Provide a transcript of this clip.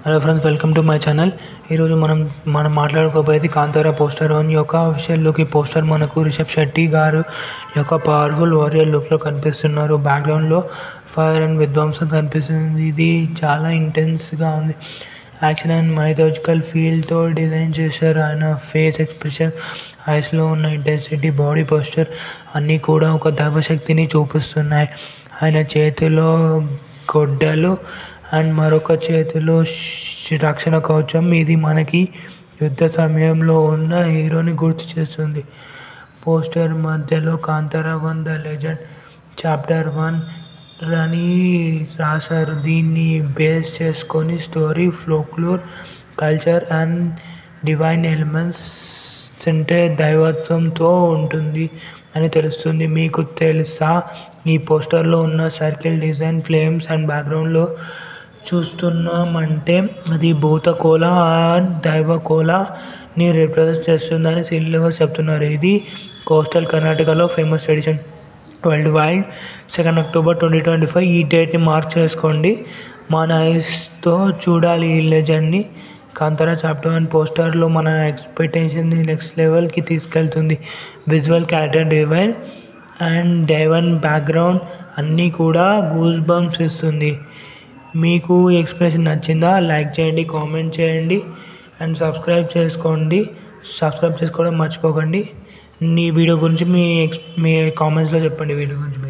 Hello friends, welcome to my channel. ఈరోజు మనం మాట్లాడుకోబోయేది Kantara poster 1 యొక్క అఫీషియల్ లుక్. ఈ పోస్టర్ మనకు రిషబ్ శెట్టి గారు యొక్క పవర్ఫుల్ వారియర్ లుక్లో కనిపిస్తున్నారు. బ్యాక్గ్రౌండ్లో ఫైర్ అండ్ విధ్వంసం కనిపిస్తుంది. ఇది చాలా ఇంటెన్స్గా ఉంది. యాక్షన్ అండ్ మైథాలజికల్ ఫీల్తో డిజైన్ చేశారు. ఆయన ఫేస్ ఎక్స్ప్రెషన్, ఐస్లో ఉన్న ఇంటెన్సిటీ, బాడీ పోస్టర్ అన్నీ కూడా ఒక దైవశక్తిని చూపిస్తున్నాయి. ఆయన చేతిలో గొడ్డలు అండ్ మరొక చేతిలో రక్షణ కవచం. ఇది మనకి యుద్ధ సమయంలో ఉన్న హీరోని గుర్తు చేస్తుంది. పోస్టర్ మధ్యలో కాంతారా 1 ద లెజెండ్ చాప్టర్ 1 అని రాశారు. దీన్ని బేస్ చేసుకొని story, folklore, culture and divine elements అంటే దైవత్వంతో ఉంటుంది అని తెలుస్తుంది. మీకు తెలుసా, ఈ పోస్టర్లో ఉన్న సర్కిల్ డిజైన్, ఫ్లేమ్స్ అండ్ బ్యాక్గ్రౌండ్లో చూస్తున్నామంటే అది భూతకోల అండ్ దైవకోలని రిప్రజెంట్ చేస్తుందని సిల్వర్ చెప్తున్నారు. ఇది కోస్టల్ కర్ణాటకలో famous tradition. World wide 2 October 2025 ఈ డేట్ని మార్క్ చేసుకోండి. మన ఐస్తో చూడాలి ఈ లెజెండ్ని. కాంతారా చాప్టర్ 1 పోస్టర్లో మన ఎక్స్పెక్టేషన్ని నెక్స్ట్ లెవెల్కి తీసుకెళ్తుంది. విజువల్, క్యారెక్టర్ డిజైన్ అండ్ డైవన్ బ్యాక్గ్రౌండ్ అన్నీ కూడా గూస్ బంప్స్ ఇస్తుంది. మీకు ఈ ఎక్స్ప్రెషన్ నచ్చిందా? లైక్ చేయండి, కామెంట్ చేయండి అండ్ సబ్స్క్రైబ్ చేసుకోండి. సబ్స్క్రైబ్ చేసుకోవడం మర్చిపోకండి. ఈ వీడియో గురించి మీ కామెంట్స్లో చెప్పండి. వీడియో గురించి